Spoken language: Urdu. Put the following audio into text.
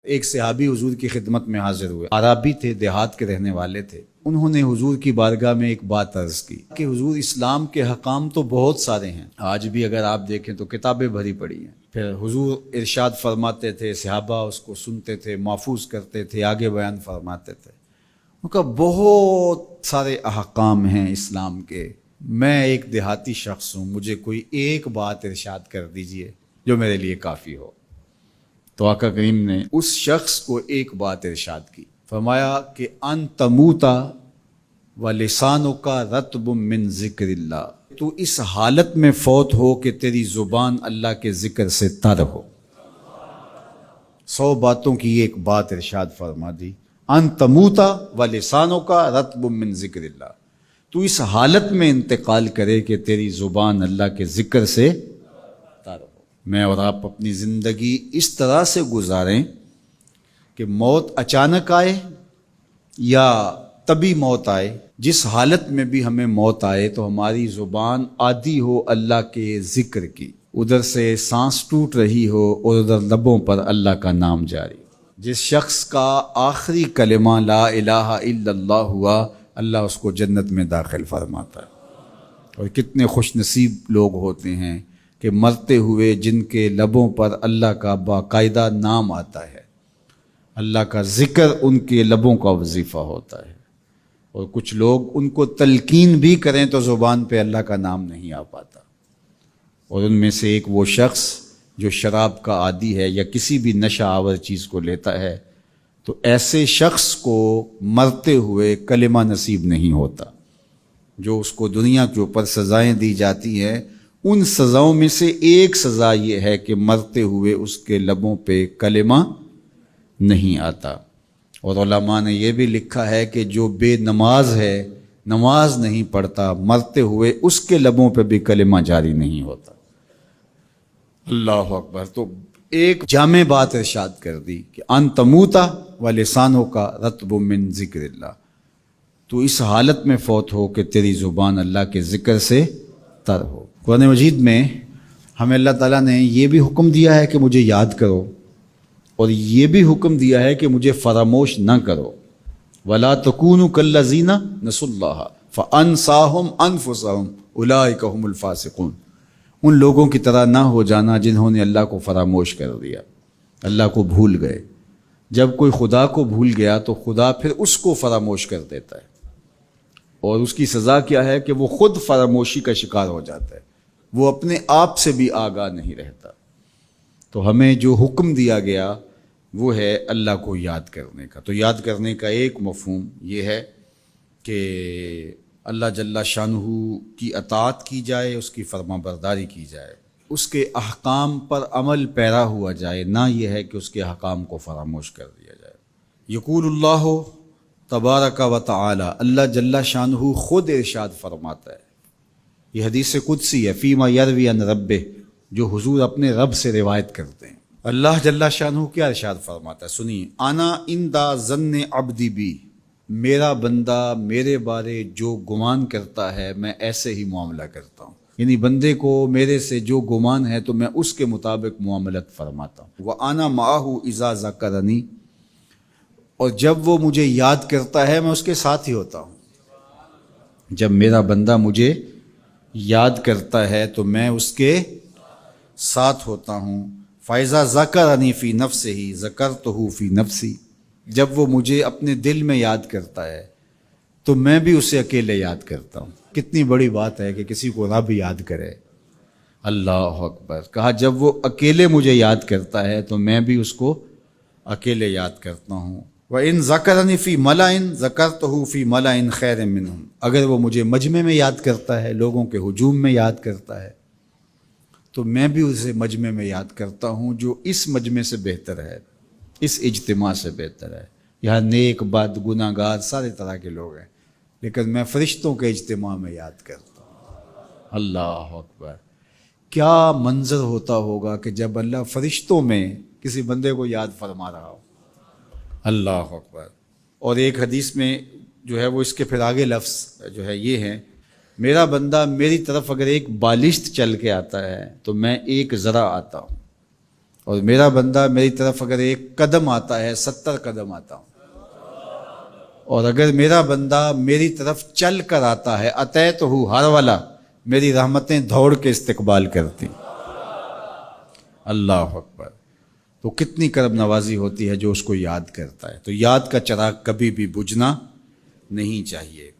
ایک صحابی حضور کی خدمت میں حاضر ہوئے، عرابی تھے، دیہات کے رہنے والے تھے۔ انہوں نے حضور کی بارگاہ میں ایک بات عرض کی کہ حضور، اسلام کے حکام تو بہت سارے ہیں، آج بھی اگر آپ دیکھیں تو کتابیں بھری پڑی ہیں۔ پھر حضور ارشاد فرماتے تھے، صحابہ اس کو سنتے تھے، محفوظ کرتے تھے، آگے بیان فرماتے تھے۔ ان کا بہت سارے احکام ہیں اسلام کے، میں ایک دیہاتی شخص ہوں، مجھے کوئی ایک بات ارشاد کر دیجئے جو میرے لیے کافی ہو۔ تو آقا کریم نے اس شخص کو ایک بات ارشاد کی، فرمایا کہ ان تموتا ولسانک رطب من ذکر اللہ، تو اس حالت میں فوت ہو کہ تیری زبان اللہ کے ذکر سے تر ہو۔ 100 باتوں کی ایک بات ارشاد فرما دی، ان تموتا ولسانک رطب من ذکر اللہ، تو اس حالت میں انتقال کرے کہ تیری زبان اللہ کے ذکر سے تر ہو۔ میں اور آپ اپنی زندگی اس طرح سے گزاریں کہ موت اچانک آئے یا طبی موت آئے، جس حالت میں بھی ہمیں موت آئے تو ہماری زبان عادی ہو اللہ کے ذکر کی، ادھر سے سانس ٹوٹ رہی ہو اور ادھر لبوں پر اللہ کا نام جاری ہو۔ جس شخص کا آخری کلمہ لا الہ الا اللہ ہوا، اللہ اس کو جنت میں داخل فرماتا ہے۔ اور کتنے خوش نصیب لوگ ہوتے ہیں کہ مرتے ہوئے جن کے لبوں پر اللہ کا باقاعدہ نام آتا ہے، اللہ کا ذکر ان کے لبوں کا وظیفہ ہوتا ہے۔ اور کچھ لوگ ان کو تلقین بھی کریں تو زبان پہ اللہ کا نام نہیں آ پاتا۔ اور ان میں سے ایک وہ شخص جو شراب کا عادی ہے یا کسی بھی نشہ آور چیز کو لیتا ہے، تو ایسے شخص کو مرتے ہوئے کلمہ نصیب نہیں ہوتا۔ جو اس کو دنیا کے اوپر سزائیں دی جاتی ہیں، ان سزاؤں میں سے ایک سزا یہ ہے کہ مرتے ہوئے اس کے لبوں پہ کلمہ نہیں آتا۔ اور علماء نے یہ بھی لکھا ہے کہ جو بے نماز ہے، نماز نہیں پڑھتا، مرتے ہوئے اس کے لبوں پہ بھی کلمہ جاری نہیں ہوتا۔ اللہ اکبر۔ تو ایک جامع بات ارشاد کر دی کہ ان تموتا ولسانک رطب من ذکر اللہ، تو اس حالت میں فوت ہو کہ تیری زبان اللہ کے ذکر سے تر ہو۔ قرآن مجید میں ہمیں اللہ تعالیٰ نے یہ بھی حکم دیا ہے کہ مجھے یاد کرو، اور یہ بھی حکم دیا ہے کہ مجھے فراموش نہ کرو۔ وَلَا تَكُونُوا كَالَّذِينَ نَسُوا اللَّهَ فَأَنسَاهُمْ أَنفُسَهُمْ أُولَٰئِكَ هُمُ الْفَاسِقُونَ، ان لوگوں کی طرح نہ ہو جانا جنہوں نے اللہ کو فراموش کر دیا، اللہ کو بھول گئے۔ جب کوئی خدا کو بھول گیا تو خدا پھر اس کو فراموش کر دیتا ہے، اور اس کی سزا کیا ہے کہ وہ خود فراموشی کا شکار ہو جاتا ہے، وہ اپنے آپ سے بھی آگاہ نہیں رہتا۔ تو ہمیں جو حکم دیا گیا وہ ہے اللہ کو یاد کرنے کا۔ تو یاد کرنے کا ایک مفہوم یہ ہے کہ اللہ جل شانہ کی اطاعت کی جائے، اس کی فرما برداری کی جائے، اس کے احکام پر عمل پیرا ہوا جائے، نہ یہ ہے کہ اس کے احکام کو فراموش کر دیا جائے۔ یقول اللہ تبارک و تعالی، اللہ جل شانہ خود ارشاد فرماتا ہے، یہ حدیث قدسی ہے، فیما یروی عن ربہ، جو حضور اپنے رب سے روایت کرتے ہیں۔ اللہ جل شانہ کیا ارشاد فرماتا ہے، سنیے، انا عند ظن عبدی بی، میرا بندہ میرے بارے جو گمان کرتا ہے میں ایسے ہی معاملہ کرتا ہوں، یعنی بندے کو میرے سے جو گمان ہے تو میں اس کے مطابق معاملت فرماتا ہوں۔ وَأَنَا مَعَهُ إِذَا ذَكَرَنِي، اور جب وہ مجھے یاد کرتا ہے میں اس کے ساتھ ہی ہوتا ہوں۔ جب میرا بندہ مجھے یاد کرتا ہے تو میں اس کے ساتھ ہوتا ہوں۔ فَإِذَا ذَكَرَنِي فِي نَفْسِهِ ذَكَرْتُهُ فِي نَفْسِي، جب وہ مجھے اپنے دل میں یاد کرتا ہے تو میں بھی اسے اکیلے یاد کرتا ہوں۔ کتنی بڑی بات ہے کہ کسی کو رب یاد کرے، اللہ اکبر۔ کہا جب وہ اکیلے مجھے یاد کرتا ہے تو میں بھی اس کو اکیلے یاد کرتا ہوں۔ وَإِن ذَكَرَنِي فِي مَلَئٍ ذَكَرْتُهُ فِي مَلَئٍ خَيْرٍ مِّنْهُمْ، اگر وہ مجھے مجمع میں یاد کرتا ہے، لوگوں کے ہجوم میں یاد کرتا ہے، تو میں بھی اسے مجمع میں یاد کرتا ہوں جو اس مجمع سے بہتر ہے، اس اجتماع سے بہتر ہے۔ یہاں نیک بد گناہ گار سارے طرح کے لوگ ہیں، لیکن میں فرشتوں کے اجتماع میں یاد کرتا ہوں۔ اللہ اکبر۔ کیا منظر ہوتا ہوگا کہ جب اللہ فرشتوں میں کسی بندے کو یاد فرما رہا ہو، اللہ اکبر۔ اور ایک حدیث میں جو ہے وہ اس کے پھر آگے لفظ جو ہے یہ ہیں، میرا بندہ میری طرف اگر ایک بالشت چل کے آتا ہے تو میں ایک ذرا آتا ہوں، اور میرا بندہ میری طرف اگر 1 قدم آتا ہے 70 قدم آتا ہوں، اور اگر میرا بندہ میری طرف چل کر آتا ہے اتیت ہو ہر والا، میری رحمتیں دوڑ کے استقبال کرتی۔ اللہ اکبر۔ تو کتنی کرم نوازی ہوتی ہے جو اس کو یاد کرتا ہے۔ تو یاد کا چراغ کبھی بھی بجھنا نہیں چاہیے۔